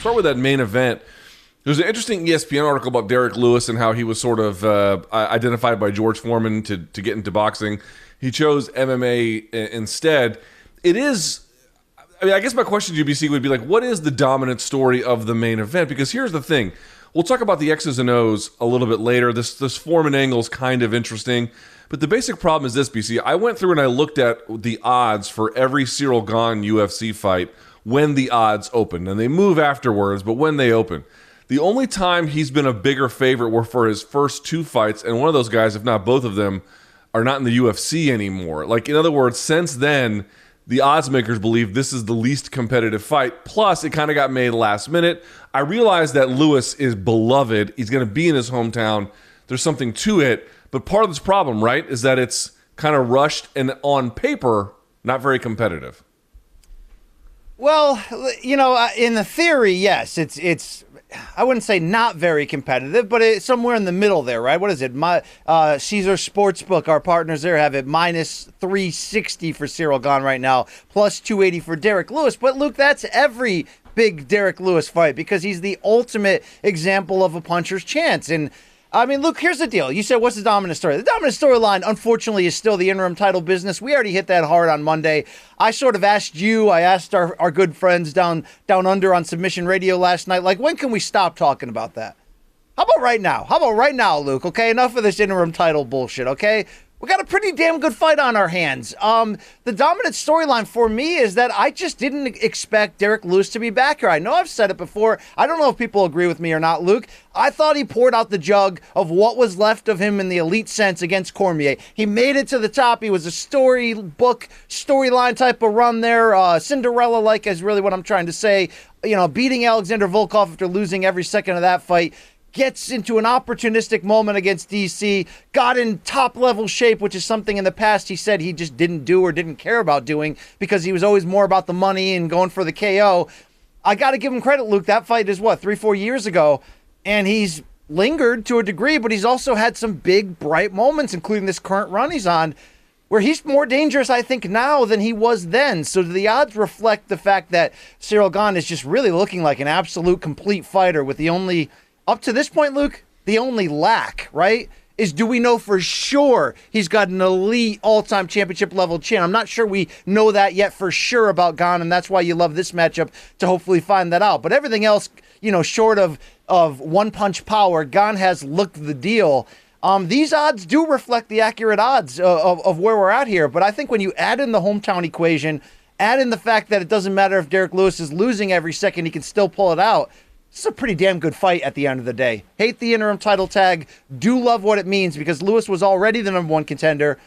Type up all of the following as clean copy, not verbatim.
start with that main event. There's an interesting ESPN article about Derrick Lewis and how he was sort of identified by George Foreman to get into boxing. He chose MMA instead. It is, I mean, I guess my question to GBC would be like, what is the dominant story of the main event? Because here's the thing. We'll talk about the X's and O's a little bit later. This Foreman angle is kind of interesting. But the basic problem is this, BC. I went through and I looked at the odds for every Ciryl Gane UFC fight when the odds opened. And they move afterwards, but when they open. The only time he's been a bigger favorite were for his first two fights, and one of those guys, if not both of them, are not in the UFC anymore. Like, in other words, since then, the odds makers believe this is the least competitive fight. Plus, it kind of got made last minute. I realize that Lewis is beloved. He's going to be in his hometown. There's something to it. But part of this problem, right, is that it's kind of rushed and on paper, not very competitive. Well, you know, in the theory, yes, it's I wouldn't say not very competitive, but it's somewhere in the middle there, right? What is it? Caesar Sportsbook, our partners there, have it minus 360 for Ciryl Gane right now, plus 280 for Derrick Lewis. But, Luke, that's every big Derrick Lewis fight because he's the ultimate example of a puncher's chance. And, I mean, Luke, here's the deal. You said, what's the dominant story? The dominant storyline, unfortunately, is still the interim title business. We already hit that hard on Monday. I sort of asked you, I asked our good friends down under on Submission Radio last night, like, when can we stop talking about that? How about right now? How about right now, Luke? Okay, enough of this interim title bullshit, okay? We got a pretty damn good fight on our hands. The dominant storyline for me is that I just didn't expect Derrick Lewis to be back here. I know I've said it before. I don't know if people agree with me or not, Luke. I thought he poured out the jug of what was left of him in the elite sense against Cormier. He made it to the top. He was a storyline type of run there. Cinderella-like is really what I'm trying to say. You know, beating Alexander Volkov after losing every second of that fight. Gets into an opportunistic moment against DC, got in top-level shape, which is something in the past he said he just didn't do or didn't care about doing because he was always more about the money and going for the KO. I got to give him credit, Luke. That fight is, 3-4 years ago, and he's lingered to a degree, but he's also had some big, bright moments, including this current run he's on, where he's more dangerous, I think, now than he was then. So the odds reflect the fact that Ciryl Gane is just really looking like an absolute complete fighter with the only... Up to this point, Luke, the only lack, right, is do we know for sure he's got an elite all-time championship-level chin? I'm not sure we know that yet for sure about Gane, and that's why you love this matchup to hopefully find that out. But everything else, you know, short of one-punch power, Gane has looked the deal. These odds do reflect the accurate odds of where we're at here. But I think when you add in the hometown equation, add in the fact that it doesn't matter if Derrick Lewis is losing every second, he can still pull it out. It's a pretty damn good fight at the end of the day. Hate the interim title tag. Do love what it means because Lewis was already the number one contender.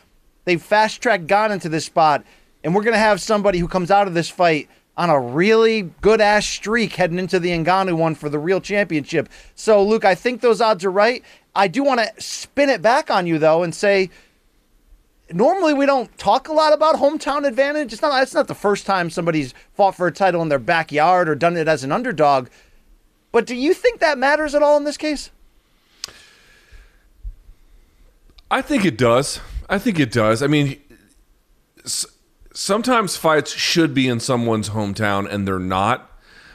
They fast-tracked Gane into this spot, and we're going to have somebody who comes out of this fight on a really good-ass streak heading into the Ngannou one for the real championship. So, Luke, I think those odds are right. I do want to spin it back on you, though, and say normally we don't talk a lot about hometown advantage. It's not the first time somebody's fought for a title in their backyard or done it as an underdog. But do you think that matters at all in this case? I think it does. I mean, sometimes fights should be in someone's hometown and they're not,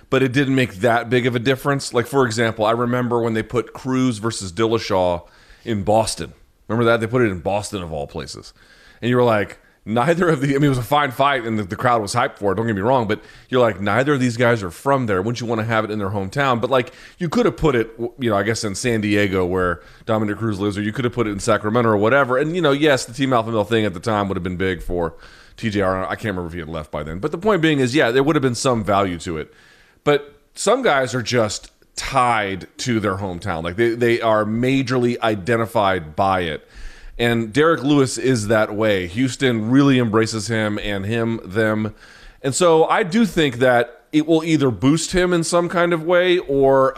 but it didn't make that big of a difference. Like, for example, I remember when they put Cruz versus Dillashaw in Boston. Remember that? They put it in Boston of all places. And you were like, it was a fine fight and the crowd was hyped for it, don't get me wrong, but you're like, neither of these guys are from there. Wouldn't you want to have it in their hometown? But like, you could have put it, you know, I guess in San Diego where Dominic Cruz lives, or you could have put it in Sacramento or whatever. And, you know, yes, the Team Alpha Male thing at the time would have been big for TJR. I can't remember if he had left by then. But the point being is, yeah, there would have been some value to it. But some guys are just tied to their hometown. Like, they are majorly identified by it. And Derrick Lewis is that way. Houston really embraces him and them. And so I do think that it will either boost him in some kind of way or,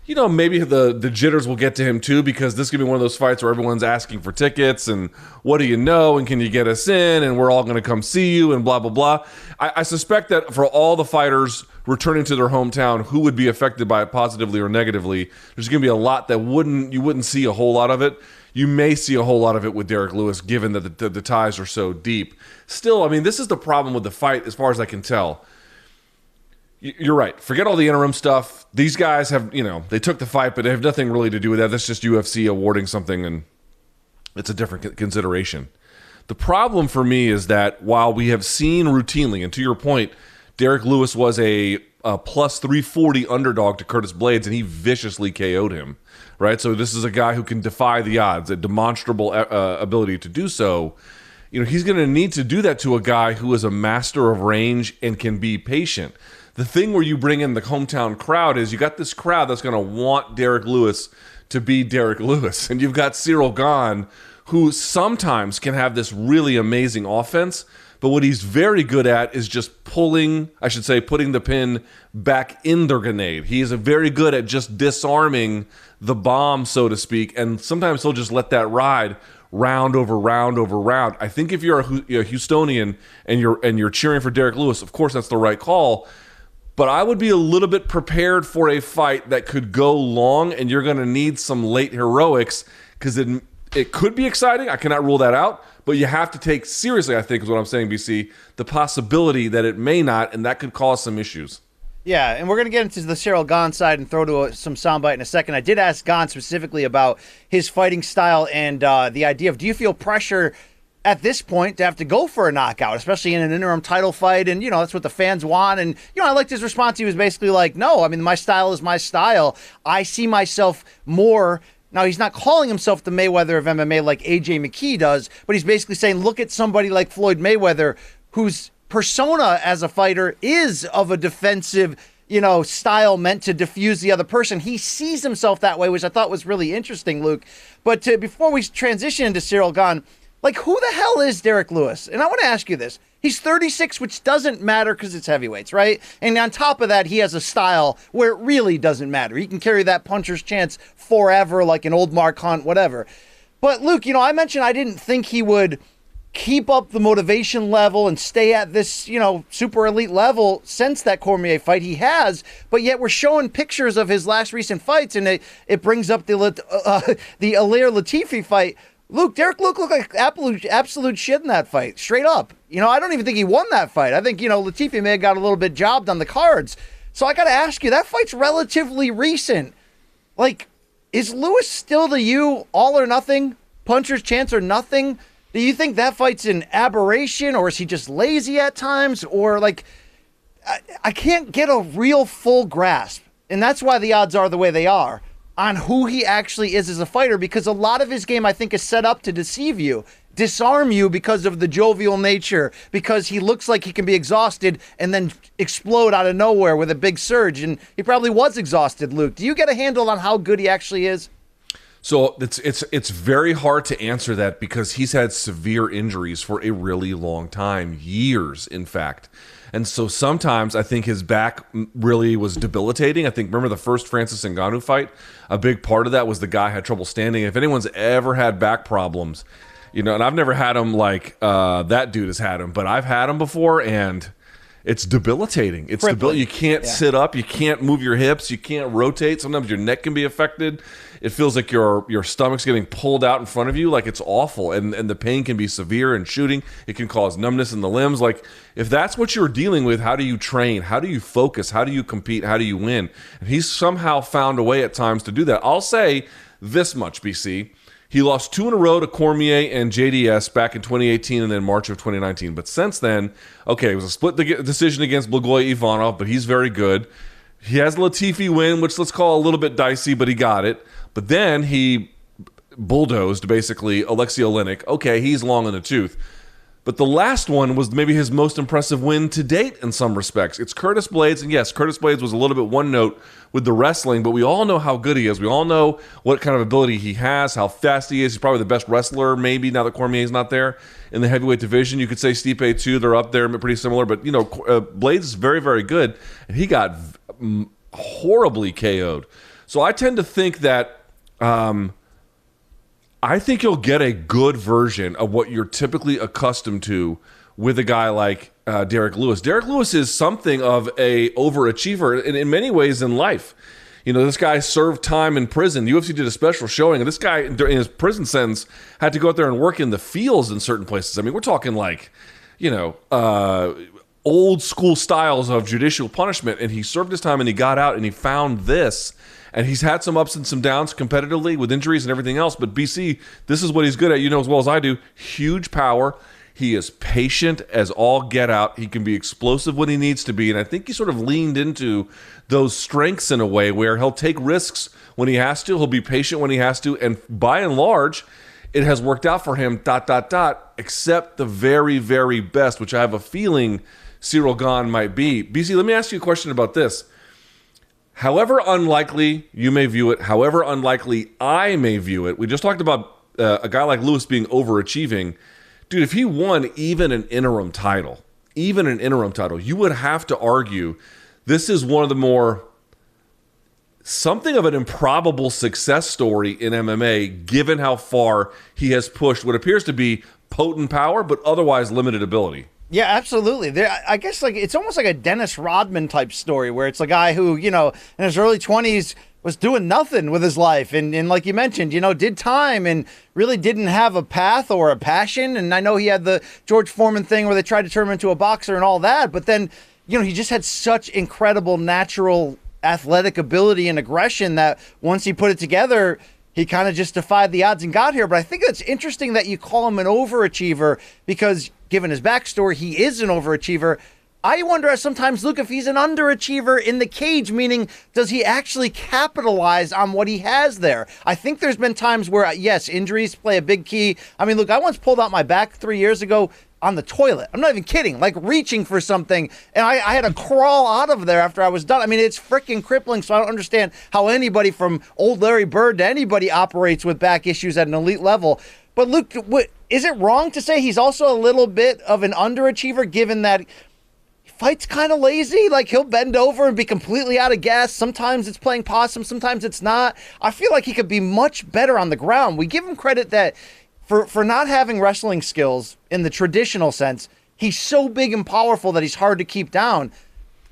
you know, maybe the jitters will get to him too, because this could be one of those fights where everyone's asking for tickets and what do you know and can you get us in and we're all going to come see you and blah, blah, blah. I suspect that for all the fighters returning to their hometown who would be affected by it positively or negatively, there's going to be a lot that you wouldn't see a whole lot of it. You may see a whole lot of it with Derrick Lewis, given that the ties are so deep. Still, I mean, this is the problem with the fight, as far as I can tell. You're right. Forget all the interim stuff. These guys have, they took the fight, but they have nothing really to do with that. That's just UFC awarding something, and it's a different consideration. The problem for me is that while we have seen routinely, and to your point, Derrick Lewis was a plus 340 underdog to Curtis Blades, and he viciously KO'd him, right? So this is a guy who can defy the odds, a demonstrable ability to do so. He's going to need to do that to a guy who is a master of range and can be patient. The thing where you bring in the hometown crowd is you got this crowd that's going to want Derrick Lewis to be Derrick Lewis. And you've got Ciryl Gane, who sometimes can have this really amazing offense, but what he's very good at is just putting the pin back in the grenade. He is very good at just disarming the bomb, so to speak, and sometimes he'll just let that ride round over round over round. I think if you're a Houstonian and you're cheering for Derrick Lewis, of course that's the right call. But I would be a little bit prepared for a fight that could go long, and you're going to need some late heroics because it could be exciting. I cannot rule that out. But you have to take seriously, I think is what I'm saying, BC, the possibility that it may not, and that could cause some issues. Yeah, and we're going to get into the Ciryl Gane side and throw to some soundbite in a second. I did ask Gane specifically about his fighting style and the idea of, do you feel pressure at this point to have to go for a knockout, especially in an interim title fight? And, that's what the fans want. And, I liked his response. He was basically like, no, I mean, my style is my style. I see myself more. Now, he's not calling himself the Mayweather of MMA like AJ McKee does, but he's basically saying, look at somebody like Floyd Mayweather, whose persona as a fighter is of a defensive, style meant to diffuse the other person. He sees himself that way, which I thought was really interesting, Luke. But before we transition into Ciryl Gane, who the hell is Derrick Lewis? And I want to ask you this. He's 36, which doesn't matter because it's heavyweights, right? And on top of that, he has a style where it really doesn't matter. He can carry that puncher's chance forever like an old Mark Hunt, whatever. But, Luke, I mentioned I didn't think he would keep up the motivation level and stay at this, super elite level since that Cormier fight. He has, but yet we're showing pictures of his last recent fights, and it brings up the Alier Latifi fight. Luke, Derrick looked like absolute shit in that fight, straight up. I don't even think he won that fight. I think, Latifi may have got a little bit jobbed on the cards. So I got to ask you, that fight's relatively recent. Is Lewis still the you, all or nothing, puncher's chance or nothing? Do you think that fight's an aberration, or is he just lazy at times? Or, I can't get a real full grasp, and that's why the odds are the way they are, on who he actually is as a fighter, because a lot of his game, I think, is set up to deceive you, disarm you because of the jovial nature, because he looks like he can be exhausted and then explode out of nowhere with a big surge, and he probably was exhausted, Luke. Do you get a handle on how good he actually is? So it's very hard to answer that because he's had severe injuries for a really long time, years, in fact. And so sometimes I think his back really was debilitating. I think, remember the first Francis Ngannou fight? A big part of that was the guy had trouble standing. If anyone's ever had back problems, and I've never had them like that dude has had them, but I've had them before, and it's debilitating. It's debilitating. You can't sit up. You can't move your hips. You can't rotate. Sometimes your neck can be affected. It feels like your stomach's getting pulled out in front of you. It's awful. And the pain can be severe and shooting. It can cause numbness in the limbs. If that's what you're dealing with, how do you train? How do you focus? How do you compete? How do you win? And he's somehow found a way at times to do that. I'll say this much, BC. He lost 2 in a row to Cormier and JDS back in 2018 and then March of 2019. But since then, it was a split decision against Blagoy Ivanov, but he's very good. He has a Latifi win, which let's call a little bit dicey, but he got it. But then he bulldozed, basically, Alexei Oleinik. Okay, he's long in the tooth. But the last one was maybe his most impressive win to date in some respects. It's Curtis Blades, and yes, Curtis Blades was a little bit one note with the wrestling, but we all know how good he is. We all know what kind of ability he has, how fast he is. He's probably the best wrestler, maybe, now that Cormier's not there. In the heavyweight division, you could say Stipe, too. They're up there, pretty similar. But, Blades is very, very good, and he got horribly KO'd. So I tend to think that I think you'll get a good version of what you're typically accustomed to with a guy like Derrick Lewis. Derrick Lewis is something of a overachiever in many ways in life. This guy served time in prison. The UFC did a special showing, and this guy, in his prison sentence, had to go out there and work in the fields in certain places. I mean, we're talking old school styles of judicial punishment, and he served his time and he got out and he found this. And he's had some ups and some downs competitively with injuries and everything else. But BC, this is what he's good at. You know as well as I do. Huge power. He is patient as all get out. He can be explosive when he needs to be. And I think he sort of leaned into those strengths in a way where he'll take risks when he has to. He'll be patient when he has to. And by and large, it has worked out for him, ... except the very, very best, which I have a feeling Ciryl Gane might be. BC, let me ask you a question about this. However unlikely you may view it, however unlikely I may view it, we just talked about a guy like Lewis being overachieving. Dude, if he won even an interim title, you would have to argue this is one of the more, something of an improbable success story in MMA, given how far he has pushed what appears to be potent power, but otherwise limited ability. Yeah, absolutely. I guess like it's almost like a Dennis Rodman type story where it's a guy who, you know, in his early 20s was doing nothing with his life. And like you mentioned, you know, did time and really didn't have a path or a passion. And I know he had the George Foreman thing where they tried to turn him into a boxer and all that. But then, you know, he just had such incredible natural athletic ability and aggression that once he put it together, he kind of just defied the odds and got here. But I think it's interesting that you call him an overachiever because given his backstory, he is an overachiever. I wonder sometimes, Luke, if he's an underachiever in the cage, meaning does he actually capitalize on what he has there? I think there's been times where, yes, injuries play a big key. I mean, look, I once pulled out my back 3 years ago on the toilet. I'm not even kidding, like reaching for something. And I had to crawl out of there after I was done. I mean, it's freaking crippling. So I don't understand how anybody from old Larry Bird to anybody operates with back issues at an elite level. But Luke, is it wrong to say he's also a little bit of an underachiever given that he fights kind of lazy? Like he'll bend over and be completely out of gas. Sometimes it's playing possum, sometimes it's not. I feel like he could be much better on the ground. We give him credit that for not having wrestling skills in the traditional sense, he's so big and powerful that he's hard to keep down.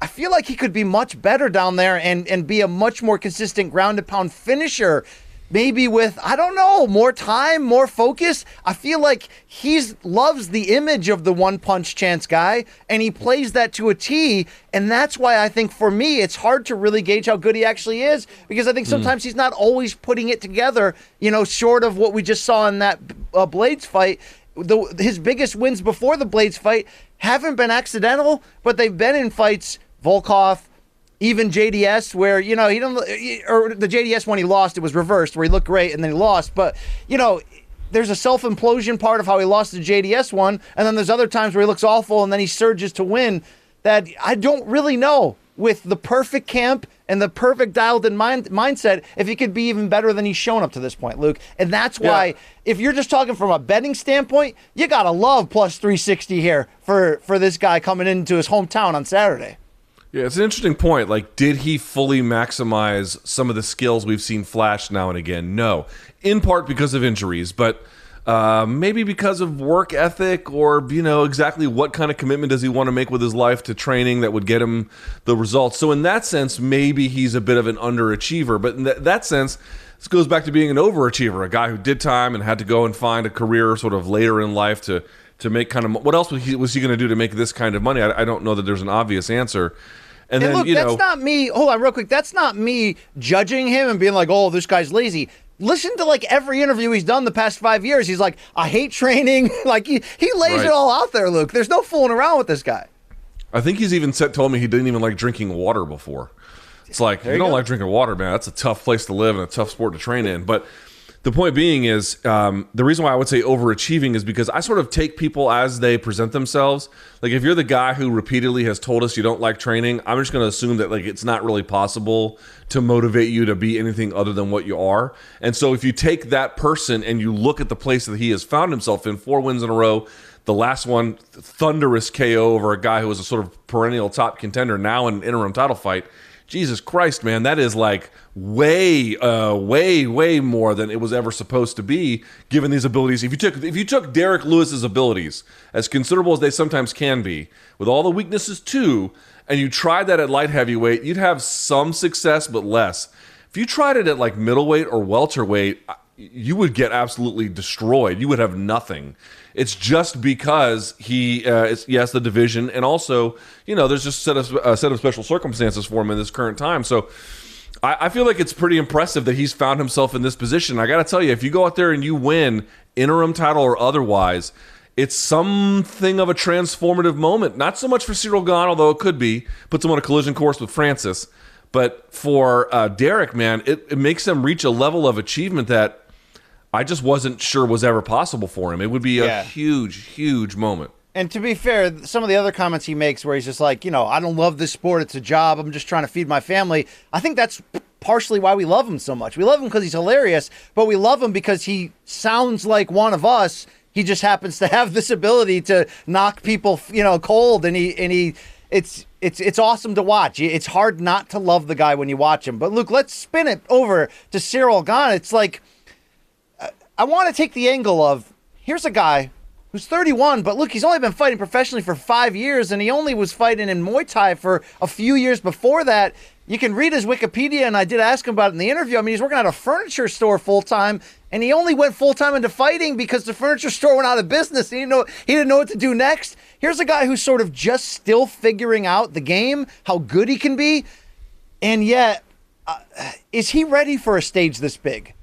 I feel like he could be much better down there and be a much more consistent ground and pound finisher. Maybe with, I don't know, more time, more focus. I feel like he loves the image of the one punch chance guy, and he plays that to a T. And that's why I think for me, it's hard to really gauge how good he actually is, because I think sometimes he's not always putting it together, you know, short of what we just saw in that Blades fight. His biggest wins before the Blades fight haven't been accidental, but they've been in fights, Volkov, even JDS, where, you know, or the JDS when he lost, it was reversed, where he looked great and then he lost. But, you know, there's a self-implosion part of how he lost the JDS one, and then there's other times where he looks awful and then he surges to win that I don't really know with the perfect camp and the perfect dialed-in mindset if he could be even better than he's shown up to this point, Luke. And that's why, if you're just talking from a betting standpoint, you got to love plus 360 here for this guy coming into his hometown on Saturday. Yeah, it's an interesting point. Like, did he fully maximize some of the skills we've seen flash now and again? No. In part because of injuries, but maybe because of work ethic or, you know, exactly what kind of commitment does he want to make with his life to training that would get him the results. So in that sense, maybe he's a bit of an underachiever. But in that sense, this goes back to being an overachiever, a guy who did time and had to go and find a career sort of later in life to make kind of... What else was he going to do to make this kind of money? I don't know that there's an obvious answer. And then, look, that's not me. Hold on real quick. That's not me judging him and being like, oh, this guy's lazy. Listen to like every interview he's done the past 5 years. He's like, I hate training. Like he lays it all out there, Luke. There's no fooling around with this guy. I think he's even told me he didn't even like drinking water before. It's like, if you don't like drinking water, man, that's a tough place to live and a tough sport to train in. But the point being is, the reason why I would say overachieving is because I sort of take people as they present themselves. Like, if you're the guy who repeatedly has told us you don't like training, I'm just going to assume that like it's not really possible to motivate you to be anything other than what you are. And so if you take that person and you look at the place that he has found himself in, 4 wins in a row, the last one, thunderous KO over a guy who was a sort of perennial top contender, now in an interim title fight. Jesus Christ, man, that is like way more than it was ever supposed to be, given these abilities. If you took Derrick Lewis's abilities, as considerable as they sometimes can be, with all the weaknesses too, and you tried that at light heavyweight, you'd have some success, but less. If you tried it at like middleweight or welterweight, you would get absolutely destroyed. You would have nothing. It's just because he yes, the division, and also, there's just a set of special circumstances for him in this current time. So I feel like it's pretty impressive that he's found himself in this position. I got to tell you, if you go out there and you win, interim title or otherwise, it's something of a transformative moment. Not so much for Ciryl Gane, although it could be. Puts him on a collision course with Francis. But for Derrick, man, it makes him reach a level of achievement that I just wasn't sure was ever possible for him. It would be a huge, huge moment. And to be fair, some of the other comments he makes where he's just like, I don't love this sport. It's a job. I'm just trying to feed my family. I think that's partially why we love him so much. We love him because he's hilarious, but we love him because he sounds like one of us. He just happens to have this ability to knock people, cold, and it's awesome to watch. It's hard not to love the guy when you watch him. But Luke, let's spin it over to Ciryl Gane. It's like, I want to take the angle of, here's a guy who's 31, but look, he's only been fighting professionally for 5 years, and he only was fighting in Muay Thai for a few years before that. You can read his Wikipedia, and I did ask him about it in the interview. I mean, he's working at a furniture store full-time, and he only went full-time into fighting because the furniture store went out of business. He didn't know what to do next. Here's a guy who's sort of just still figuring out the game, how good he can be, and yet, is he ready for a stage this big?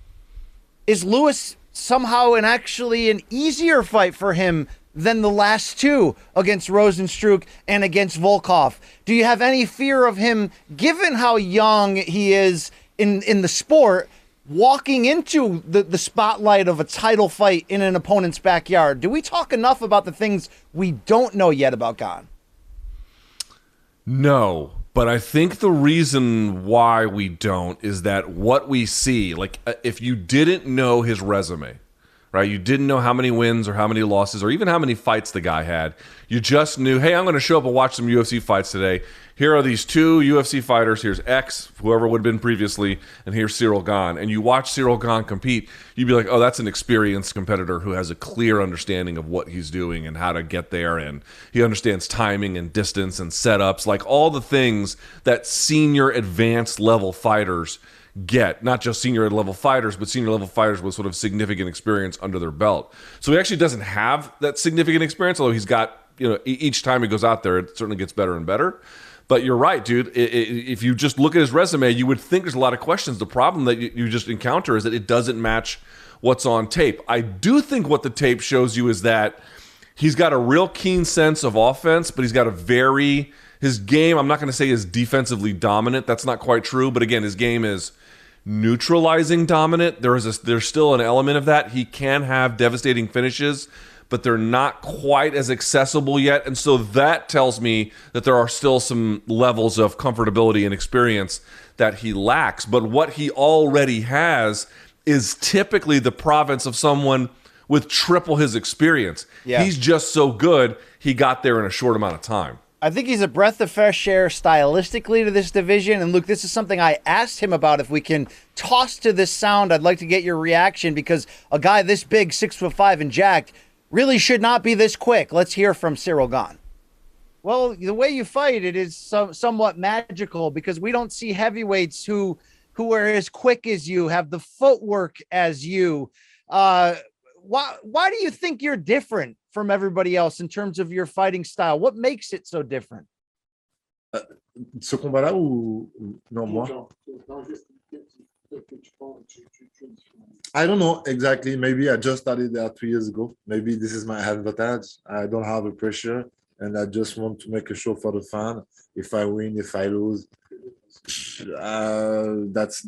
Is Lewis somehow actually an easier fight for him than the last two against Rosenstruck and against Volkov? Do you have any fear of him, given how young he is in the sport, walking into the spotlight of a title fight in an opponent's backyard? Do we talk enough about the things we don't know yet about Gane? No, but I think the reason why we don't is that what we see, like if you didn't know his resume, right? You didn't know how many wins or how many losses or even how many fights the guy had. You just knew, hey, I'm going to show up and watch some UFC fights today. Here are these two UFC fighters. Here's X, whoever would have been previously, and here's Ciryl Gane. And you watch Ciryl Gane compete, you'd be like, oh, that's an experienced competitor who has a clear understanding of what he's doing and how to get there. And he understands timing and distance and setups, like all the things that senior advanced level fighters get, not just senior level fighters, but senior level fighters with sort of significant experience under their belt. So he actually doesn't have that significant experience, although he's got, each time he goes out there, it certainly gets better and better. But you're right, dude. If you just look at his resume, you would think there's a lot of questions. The problem that you just encounter is that it doesn't match what's on tape. I do think what the tape shows you is that he's got a real keen sense of offense, but he's got his game, I'm not going to say is defensively dominant. That's not quite true. But again, his game is neutralizing dominant. There's still an element of that. He can have devastating finishes, but they're not quite as accessible yet. And so that tells me that there are still some levels of comfortability and experience that he lacks. But what he already has is typically the province of someone with triple his experience. Yeah. He's just so good, he got there in a short amount of time. I think he's a breath of fresh air stylistically to this division. And Luke, this is something I asked him about. If we can toss to this sound, I'd like to get your reaction, because a guy this big, 6'5" and jacked, really should not be this quick. Let's hear from Ciryl Gane. Well, the way you fight it is somewhat magical, because we don't see heavyweights who are as quick as you, have the footwork as you. Why do you think you're different from everybody else in terms of your fighting style? What makes it so different? Ce combat-là ou non, moi? I don't know exactly. Maybe I just started that 3 years ago. Maybe this is my advantage. I don't have a pressure, and I just want to make a show for the fan. If I win, if I lose, that's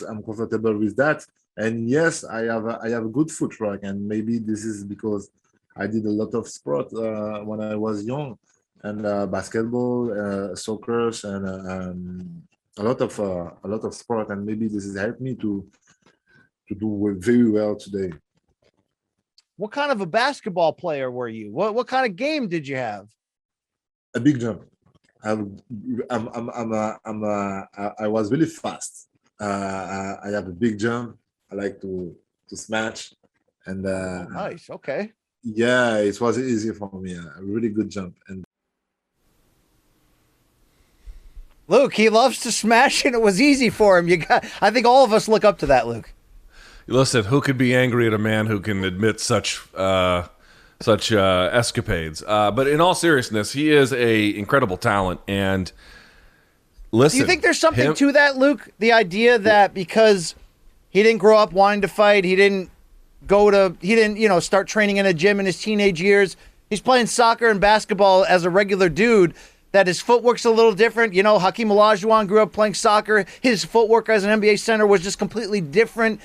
I'm comfortable with that. And yes, I have a good footwork, and maybe this is because I did a lot of sport when I was young, and basketball, soccer, and a lot of sport, and maybe this has helped me to do very well today. What kind of a basketball player were you? What kind of game did you have? A big jump. I was really fast. I have a big jump. I like to smash, and nice. Okay. Yeah, it was easy for me. A really good jump. And Luke, he loves to smash, and it was easy for him. I think all of us look up to that, Luke. Listen, who could be angry at a man who can admit such escapades. But in all seriousness, he is a incredible talent. And listen, do you think there's something to that, Luke? The idea that because he didn't grow up wanting to fight, he didn't start training in a gym in his teenage years. He's playing soccer and basketball as a regular dude, that his footwork's a little different. You know, Hakeem Olajuwon grew up playing soccer. His footwork as an NBA center was just completely different.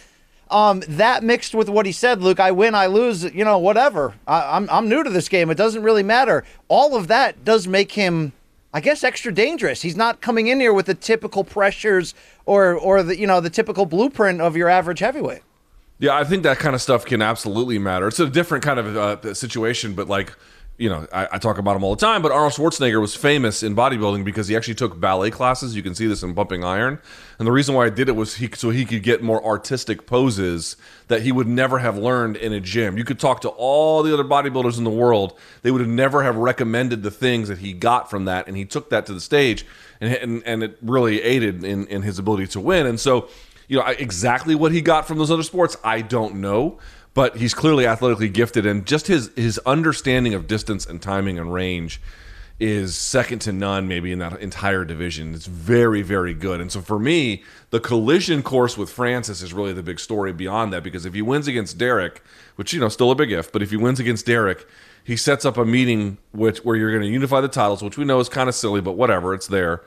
That mixed with what he said, Luke, I win, I lose, whatever. I'm new to this game. It doesn't really matter. All of that does make him, I guess, extra dangerous. He's not coming in here with the typical pressures or the typical blueprint of your average heavyweight. Yeah, I think that kind of stuff can absolutely matter. It's a different kind of situation, but I talk about him all the time, but Arnold Schwarzenegger was famous in bodybuilding because he actually took ballet classes. You can see this in Bumping Iron. And the reason why I did it was so he could get more artistic poses that he would never have learned in a gym. You could talk to all the other bodybuilders in the world. They would have never have recommended the things that he got from that, and he took that to the stage, and it really aided in his ability to win. And so, exactly what he got from those other sports, I don't know. But he's clearly athletically gifted, and just his understanding of distance and timing and range is second to none maybe in that entire division. It's very, very good. And so for me, the collision course with Francis is really the big story beyond that, because if he wins against Derrick, which, still a big if, but if he wins against Derrick, he sets up a meeting where you're going to unify the titles, which we know is kind of silly, but whatever, it's there.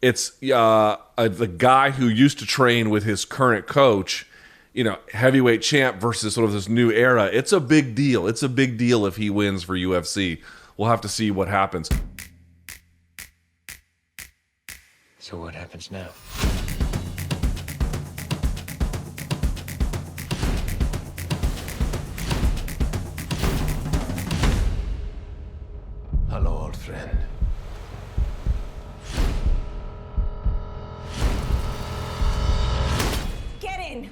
It's the guy who used to train with his current coach, heavyweight champ versus sort of this new era. It's a big deal. It's a big deal if he wins for UFC. We'll have to see what happens. So what happens now? Hello, old friend. Get in!